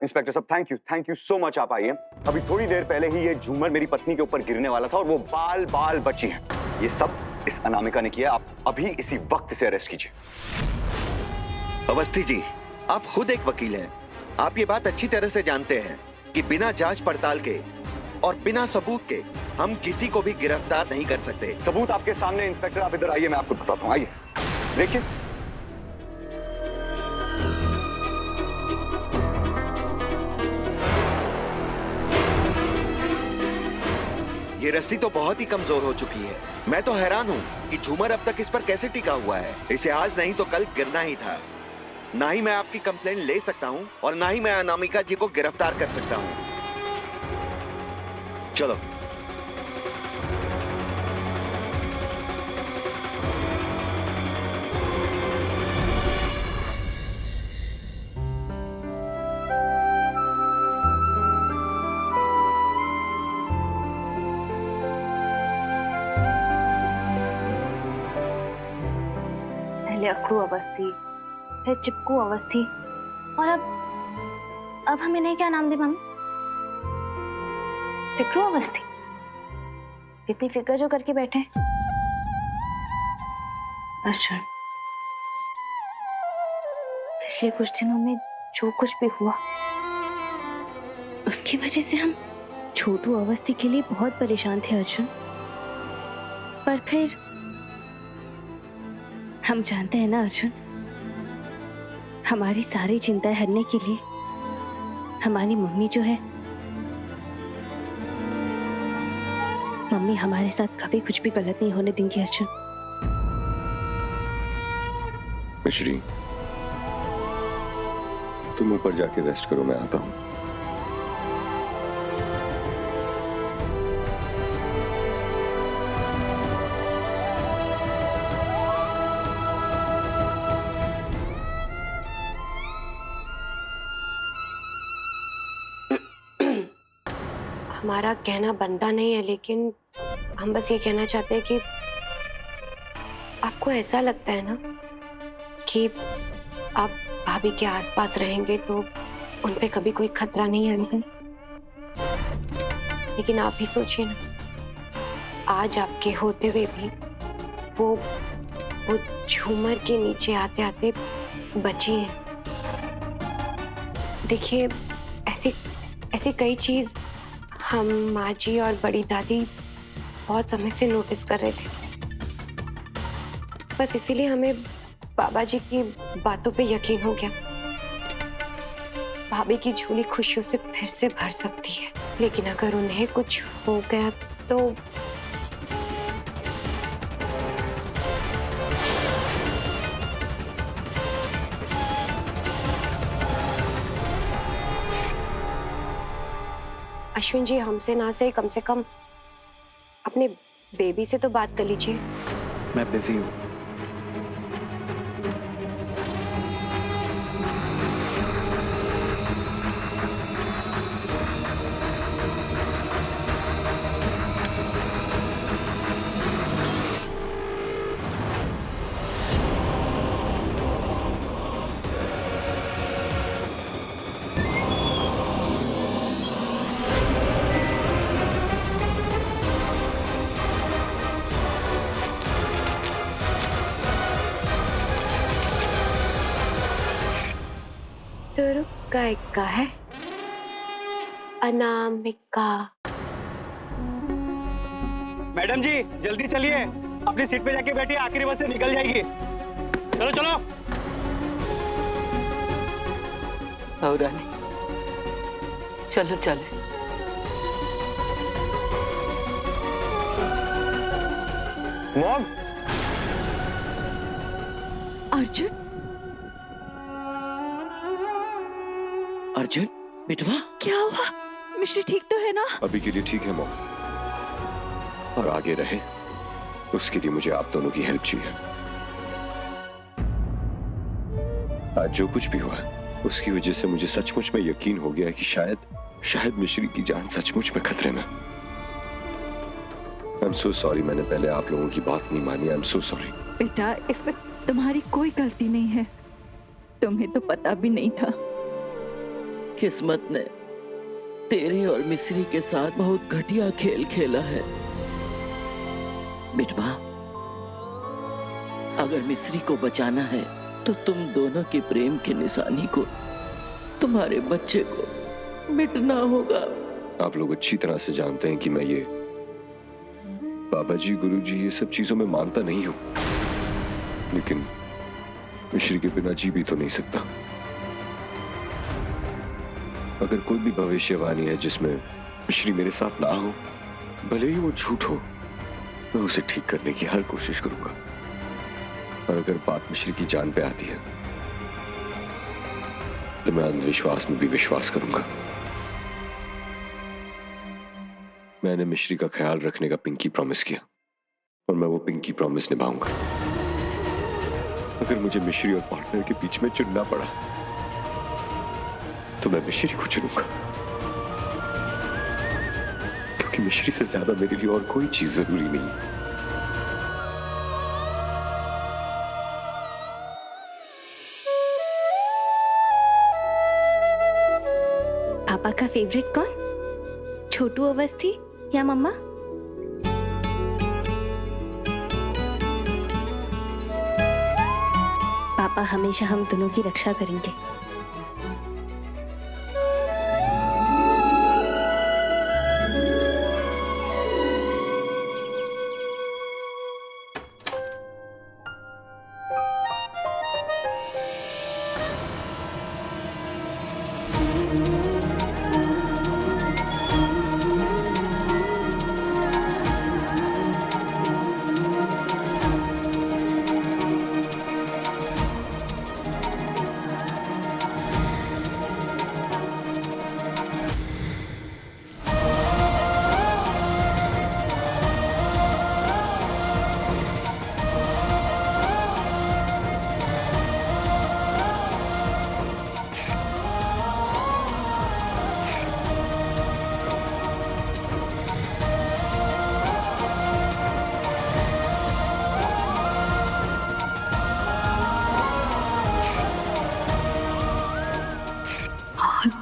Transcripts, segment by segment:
Inspector साहब, thank you so much. आप आइए। अभी थोड़ी देर पहले ही ये झूमर मेरी पत्नी के ऊपर गिरने वाला था और वो बाल बाल बची है। ये सब इस अनामिका ने किया। आप अभी इसी वक्त से अरेस्ट कीजिए। अवस्थी जी, आप खुद एक वकील हैं। आप ये बात अच्छी तरह से जानते हैं कि बिना जांच पड़ताल के और बिना सबूत के हम किसी को भी गिरफ्तार नहीं कर सकते। सबूत आपके सामने। इंस्पेक्टर आप इधर आइए, मैं आपको बताता हूँ। आइए देखिए। ये रस्सी तो बहुत ही कमजोर हो चुकी है। मैं तो हैरान हूँ कि झूमर अब तक इस पर कैसे टिका हुआ है। इसे आज नहीं तो कल गिरना ही था। ना ही मैं आपकी कंप्लेंट ले सकता हूँ और ना ही मैं अनामिका जी को गिरफ्तार कर सकता हूँ। चलो। पहले अखरू अवस्थी, फिर चिपकू अवस्थी, और अब हम इन्हें क्या नाम दे मम्मी? फिक्रू अवस्थी। इतनी फिक्र जो करके बैठे हैं। अच्छा, पिछले कुछ दिनों में जो कुछ भी हुआ उसकी वजह से हम छोटू अवस्थी के लिए बहुत परेशान थे अर्जुन। पर फिर हम जानते हैं ना अर्जुन, हमारी सारी चिंताएं हरने के लिए हमारी मम्मी जो है, मम्मी हमारे साथ कभी कुछ भी गलत नहीं होने देंगी अर्जुन। मिश्री, तुम ऊपर जाके रेस्ट करो, मैं आता हूं। हमारा कहना बनता नहीं है, लेकिन हम बस ये कहना चाहते हैं कि आपको ऐसा लगता है ना कि आप भाभी के आसपास रहेंगे तो उन पे कभी कोई खतरा नहीं आएगा। लेकिन आप ही सोचिए ना, आज आपके होते हुए भी वो झूमर के नीचे आते आते बची हैं। देखिए, ऐसी कई चीज हम माँ जी और बड़ी दादी बहुत समय से नोटिस कर रहे थे। बस इसीलिए हमें बाबा जी की बातों पे यकीन हो गया। भाभी की झोली खुशियों से फिर से भर सकती है, लेकिन अगर उन्हें कुछ हो गया तो अश्विन जी, हमसे ना से कम अपने बेबी से तो बात कर लीजिए। मैं बिजी हूँ। गायिका है अनामिका। मैडम जी जल्दी चलिए, अपनी सीट पे जाके बैठिए, आखिरी बस से निकल जाएगी। चलो चलो। आओ रानी, चलो चले। मॉम। अर्जुन, अर्जुन बिटवा, क्या हुआ? मिश्री ठीक तो है ना? अभी के लिए ठीक है मॉम, और आगे रहे उसके लिए मुझे आप दोनों की हेल्प चाहिए। आज जो कुछ भी हुआ उसकी वजह से मुझे सचमुच में यकीन हो गया है कि शायद मिश्री की जान सचमुच में खतरे में। आई एम सो सॉरी, मैंने पहले आप लोगों की बात नहीं मानी। I am so sorry. बेटा, इसमें तुम्हारी कोई गलती नहीं है। तुम्हें तो पता भी नहीं था किस्मत ने तेरे और मिस्री के साथ बहुत घटिया खेल खेला है। बिटवा, अगर मिस्री को बचाना है तो तुम दोनों के प्रेम की निशानी को, तुम्हारे बच्चे को मिटना होगा। आप लोग अच्छी तरह से जानते हैं कि मैं ये बाबा जी, गुरु जी, ये सब चीजों में मानता नहीं हूं, लेकिन मिश्री के बिना जी भी तो नहीं सकता। अगर कोई भी भविष्यवाणी है जिसमें मिश्री मेरे साथ ना हो, भले ही वो झूठ हो, मैं उसे ठीक करने की हर कोशिश करूंगा। और अगर बात मिश्री की जान पे आती है तो मैं अंधविश्वास में भी विश्वास करूंगा। मैंने मिश्री का ख्याल रखने का पिंकी प्रॉमिस किया और मैं वो पिंकी प्रॉमिस निभाऊंगा। अगर मुझे मिश्री और पार्टनर के बीच में चुनना पड़ा तो मैं मिश्री को चुनूंगा, क्योंकि मिश्री से ज्यादा मेरे लिए और कोई चीज जरूरी नहीं है। पापा का फेवरेट कौन? छोटू अवस्थी या मम्मा? पापा हमेशा हम दोनों की रक्षा करेंगे।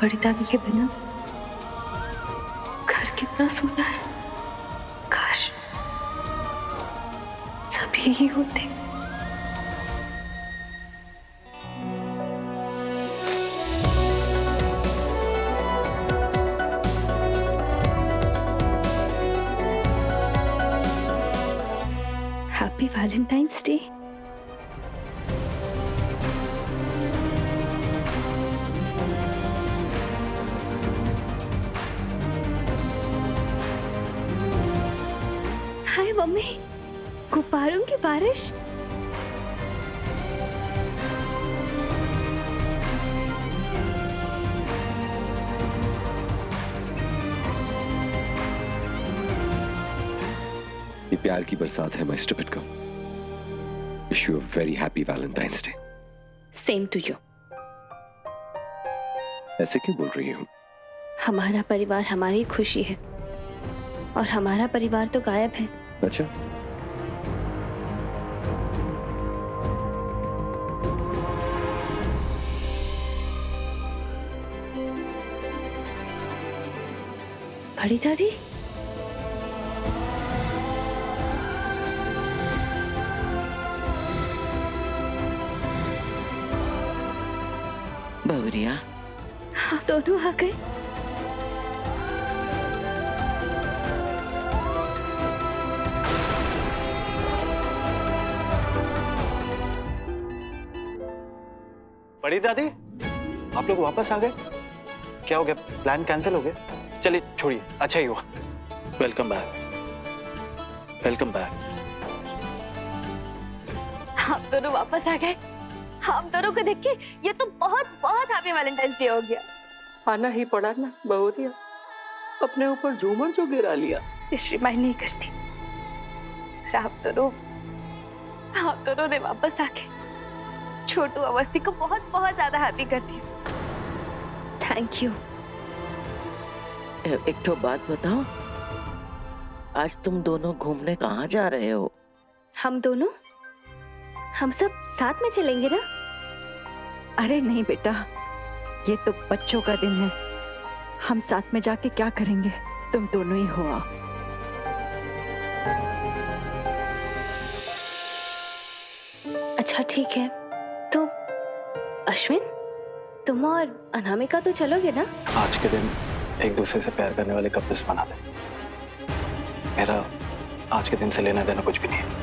बड़ी दादी के बिना घर कितना सूना है। काश सब यही होते। Happy Valentine's day. Hi mummy, गुब्बारों की बारिश। ये प्यार की बरसात है my stupid girl. Wish you a very happy Valentine's day. Same to you. ऐसे क्यों बोल रही हूँ? हमारा परिवार हमारी खुशी है और हमारा परिवार तो गायब है। अच्छा, बड़ी दादी, बहुरिया, आप दोनों आ गए। बड़ी दादी, आप लोग वापस आ गए? क्या हो गया? प्लान कैंसिल हो गया? चलिए छोड़िए, अच्छा ही हुआ। Welcome back, welcome back. आप दोनों वापस आ गए। आप दोनों को देख के ये तो बहुत बहुत हैप्पी वैलेंटाइंस डे हो गया। आना ही पड़ा ना बहुरिया, अपने ऊपर झूमर जो गिरा लिया। हिस्ट्री माइंड नहीं करती। आप दोनों ने वापस आके छोटू अवस्थी को बहुत बहुत ज्यादा हैप्पी कर दिया। Thank you. एक तो बात बताओ, आज तुम दोनों घूमने कहाँ जा रहे हो? हम दोनों, हम सब साथ में चलेंगे ना? अरे नहीं बेटा, ये तो बच्चों का दिन है, हम साथ में जाके क्या करेंगे? तुम दोनों ही हो आओ। अच्छा ठीक है, तो अश्विन तुम और अनामिका तो चलोगे ना? आज के दिन एक दूसरे से प्यार करने वाले कपल्स मना लें। मेरा आज के दिन से लेना देना कुछ भी नहीं है।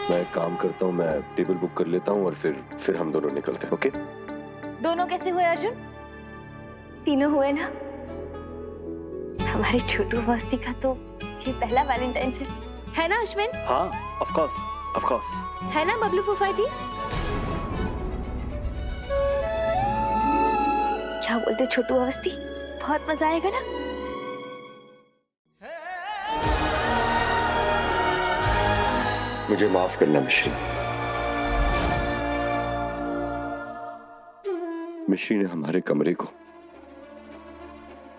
मैं एक काम करता हूँ, मैं टेबल बुक कर लेता हूँ और फिर हम दोनों निकलते हैं। ओके? दोनों कैसे हुए अर्जुन? तीनों हुए ना। हमारे छोटू मस्ती का तो ये पहला वैलेंटाइंस है ना अश्विन? हाँ, ऑफ कोर्स। है ना बबलू फूफा जी? क्या बोलते छोटू अवस्थी? बहुत मजा आएगा ना? मुझे माफ करना मिश्री। मिश्री ने हमारे कमरे को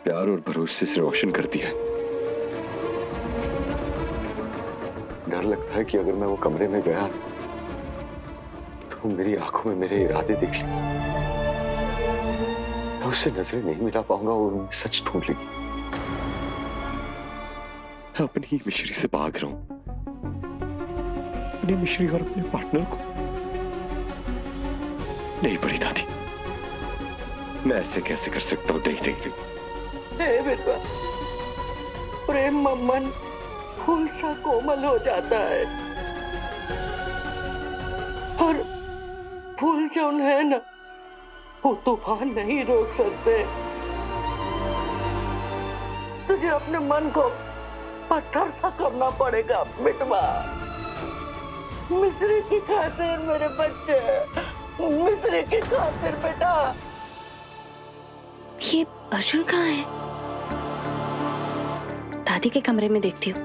प्यार और भरोसे से रोशन कर दिया। डर लगता है कि अगर मैं वो कमरे में गया तो मेरी आंखों में मेरे इरादे दिख ले, मैं उससे नजरें नहीं मिला पाऊंगा और उनमें सच ढूंढ लेगी। मैं अपनी ही मिश्री से भाग रहा हूं, अपनी मिश्री और अपने पार्टनर को। नहीं बड़ी दादी, मैं ऐसे कैसे कर सकता हूँ? नहीं। हे बेटा, प्रेम में मन फूल सा कोमल हो जाता है और फूल जौन है ना, वो तूफान नहीं रोक सकते। तुझे अपने मन को पत्थर सा करना पड़ेगा बेटवा। मिस्री की खातिर मेरे बच्चे, मिस्री की खातिर बेटा। ये अर्जुन कहाँ है? दादी के कमरे में देखती हूँ।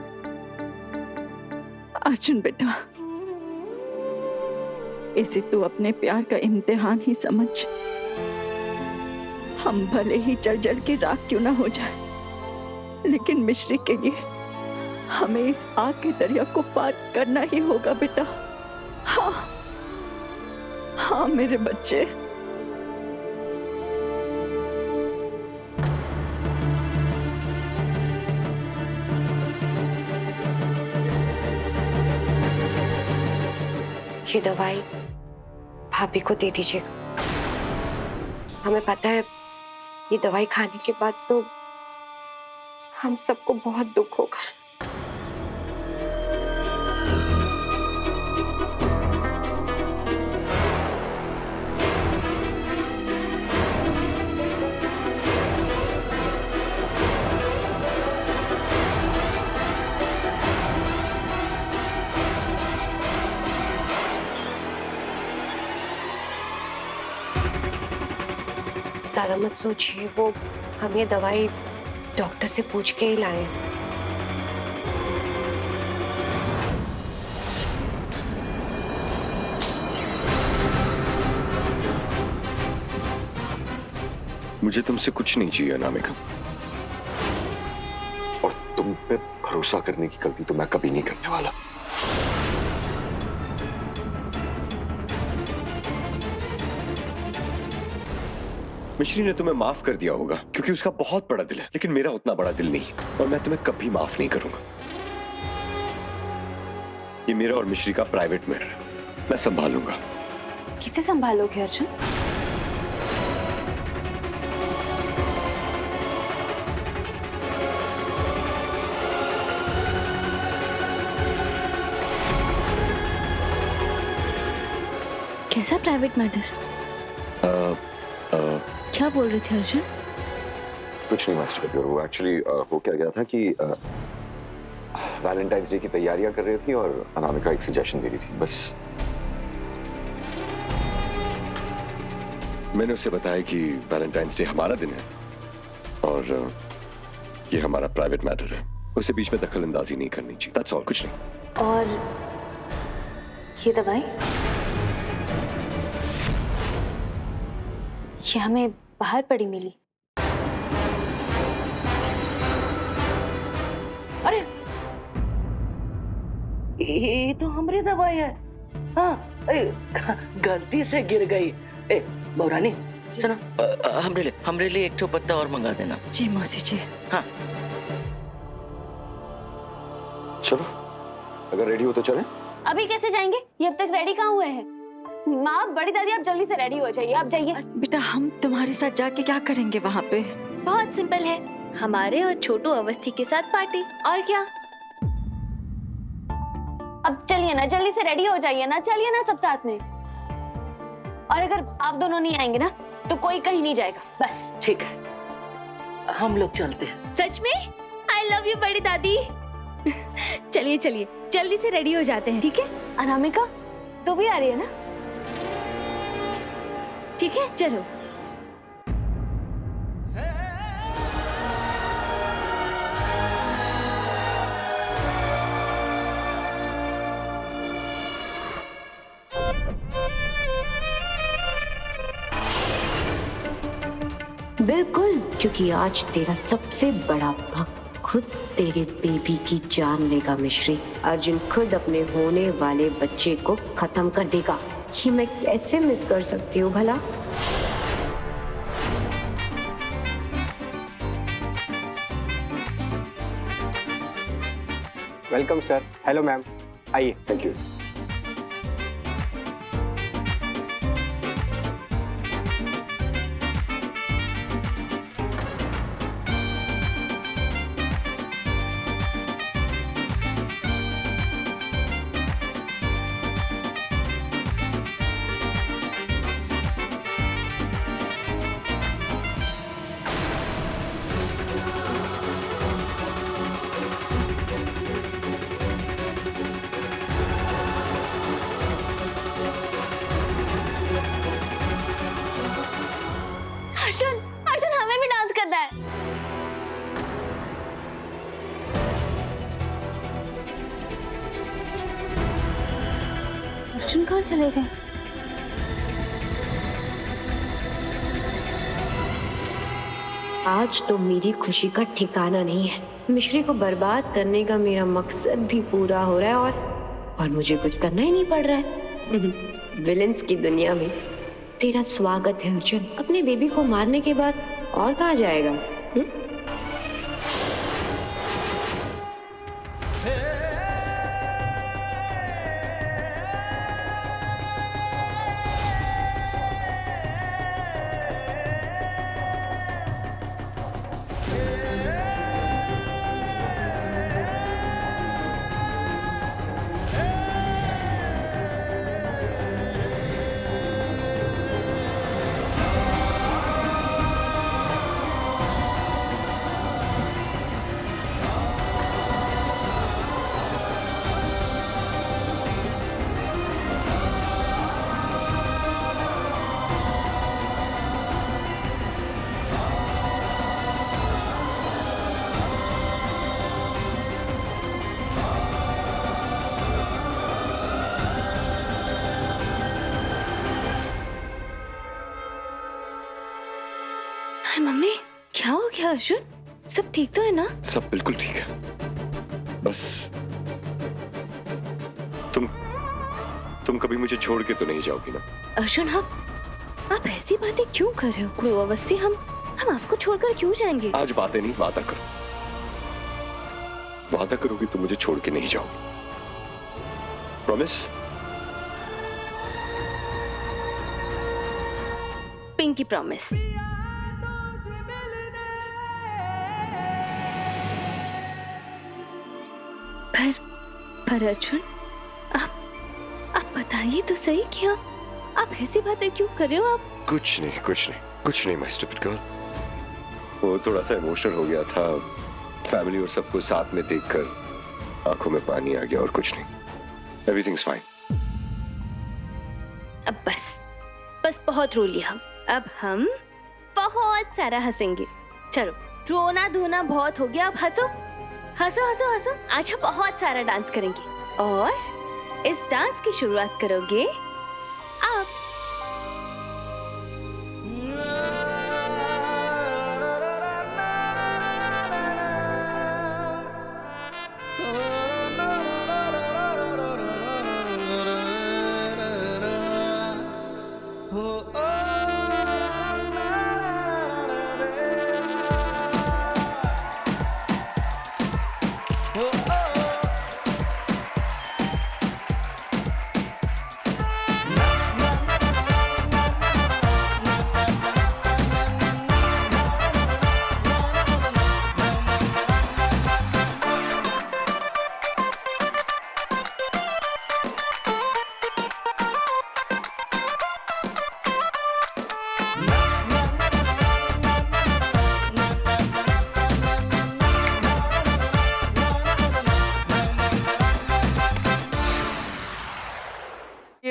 अर्जुन बेटा, इसे तू अपने प्यार का इम्तिहान ही समझ। हम भले ही जल जल के राख क्यों ना हो जाए, लेकिन मिश्री के लिए हमें इस आग के दरिया को पार करना ही होगा बेटा। हाँ हाँ मेरे बच्चे। ये दवाई भाभी को दे दीजिएगा। हमें पता है ये दवाई खाने के बाद तो हम सबको बहुत दुख होगा। ज्यादा मत सोचिए, वो हम ये दवाई डॉक्टर से पूछ के ही लाए। मुझे तुमसे कुछ नहीं चाहिए अनामिका, और तुम पे भरोसा करने की गलती तो मैं कभी नहीं करने वाला। मिश्री ने तुम्हें माफ कर दिया होगा क्योंकि उसका बहुत बड़ा दिल है, लेकिन मेरा उतना बड़ा दिल नहीं और मैं तुम्हें कभी माफ नहीं करूंगा। ये मेरा और मिश्री का प्राइवेट मैटर है, मैं संभालूंगा। किसे संभालोगे अर्जुन? कैसा प्राइवेट मैटर? क्या बोल रहे थे अर्जुन? कुछ नहीं मास्टर, वो एक्चुअली हो क्या गया था कि वैलेंटाइंस डे की तैयारियां कर रही थी और अनामिका एक सजेशन दे रही थी। बस मैंने उसे बताया कि वैलेंटाइंस डे हमारा दिन है और ये हमारा प्राइवेट मैटर है, उसे बीच में दखल अंदाजी नहीं करनी चाहिए। दैट्स ऑल, कुछ नहीं। और ये दवाई ये हमें बाहर पड़ी मिली। अरे ये तो हमारी दवाई है। हाँ, गलती से गिर गई। बहुरानी सुनो, हमरे लिए एक ठो पत्ता और मंगा देना। जी मौसी जी। हाँ चलो, अगर रेडी हो तो चलें। अभी कैसे जाएंगे? ये अब तक रेडी कहाँ हुए हैं? माँ, बड़ी दादी, आप जल्दी से रेडी हो जाइए, आप जाइए। बेटा हम तुम्हारे साथ जाके क्या करेंगे वहाँ पे? बहुत सिंपल है, हमारे और छोटू अवस्थी के साथ पार्टी, और क्या। अब चलिए ना, जल्दी से रेडी हो जाइए ना, चलिए ना सब साथ में। और अगर आप दोनों नहीं आएंगे ना तो कोई कहीं नहीं जाएगा, बस। ठीक है, हम लोग चलते हैं। सच में? आई लव यू बड़ी दादी। चलिए चलिए, जल्दी से रेडी हो जाते हैं, ठीक है? अनामिका, तू भी आ रही है ना? ठीक है, चलो। बिल्कुल, क्योंकि आज तेरा सबसे बड़ा भक्त खुद तेरे बेबी की जान लेगा मिश्री। अर्जुन खुद अपने होने वाले बच्चे को खत्म कर देगा। ये मैं कैसे मिस कर सकती हूँ भला? Welcome sir. हेलो मैम, आइए। Thank you. अर्जुन, अर्जुन, हमें भी डांस करना है। अर्जुन कहाँ चले गए? आज तो मेरी खुशी का ठिकाना नहीं है। मिश्री को बर्बाद करने का मेरा मकसद भी पूरा हो रहा है और मुझे कुछ करना ही नहीं पड़ रहा है। विलेंस की दुनिया में तेरा स्वागत है अर्जुन। अपने बेबी को मारने के बाद और कहाँ जाएगा? मम्मी, क्या हो गया अर्जुन? सब ठीक तो है ना? सब बिल्कुल ठीक है। बस तुम कभी मुझे छोड़ के तो नहीं जाओगी ना? अर्जुन, आप ऐसी बातें क्यों कर रहे हो? क्रू अवस्थी, हम आपको छोड़कर क्यों जाएंगे? आज बातें नहीं, वादा करो। वादा करोगी तो मुझे छोड़ के नहीं जाओगी? प्रॉमिस? Pinky promise. पर अर्जुन, आप बताइए तो सही, क्या आप ऐसी बातें क्यों कर रहे हो? आप कुछ नहीं माय स्टूपिड गर्ल। वो थोड़ा सा इमोशनल हो गया था, फैमिली और सबको साथ में देखकर आंखों में पानी आ गया, और कुछ नहीं। Everything's fine. अब बस बहुत रो लिया। अब हम बहुत सारा हंसेंगे। चलो, रोना धोना बहुत हो गया, अब हंसो हंसो हंसो हंसो। आज हम बहुत सारा डांस करेंगे और इस डांस की शुरुआत करोगे आप।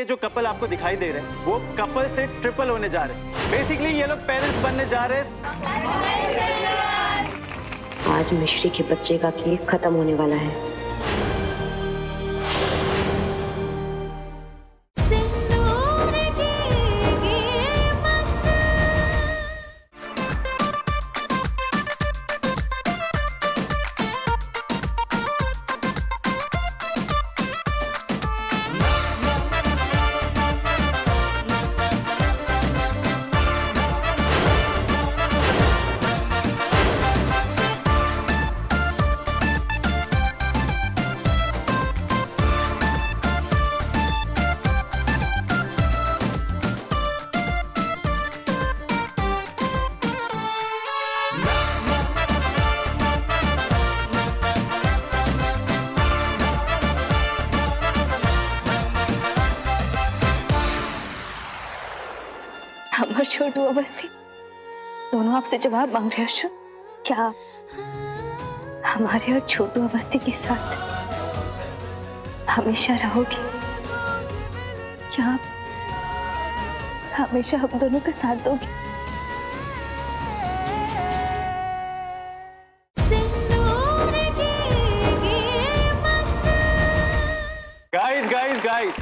ये जो कपल आपको दिखाई दे रहे हैं वो कपल से ट्रिपल होने जा रहे हैं। बेसिकली ये लोग पेरेंट्स बनने जा रहे हैं। आज मिश्री के बच्चे का केक खत्म होने वाला है। हमार छोटू अवस्थी दोनों आपसे जवाब मांग रहे हैं। क्या हमारे और छोटू अवस्थी के साथ हमेशा रहोगे? क्या आप हमेशा हम दोनों का साथ दोगे? गाइस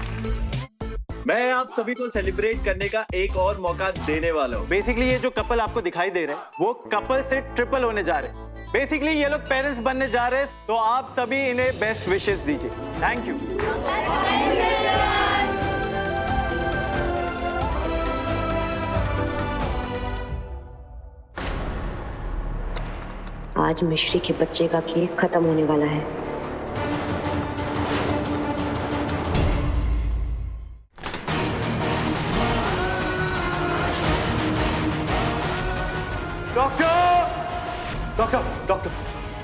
मैं आप सभी को सेलिब्रेट करने का एक और मौका देने वाला हूँ। बेसिकली ये जो कपल आपको दिखाई दे रहे हैं वो कपल से ट्रिपल होने जा रहे हैं। बेसिकली ये लोग पेरेंट्स बनने जा रहे हैं, तो आप सभी इन्हें बेस्ट विशेस दीजिए। Thank you. आज मिश्री के बच्चे का केक खत्म होने वाला है।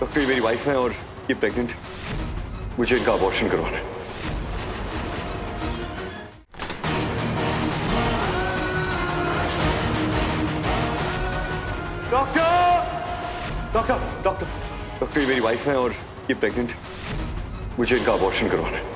डॉक्टर ये मेरी वाइफ है और ये प्रेग्नेंट, मुझे इनका अबॉर्शन करवाना है। डॉक्टर ये मेरी वाइफ है और ये प्रेग्नेंट, मुझे इनका अबॉर्शन करवाना है।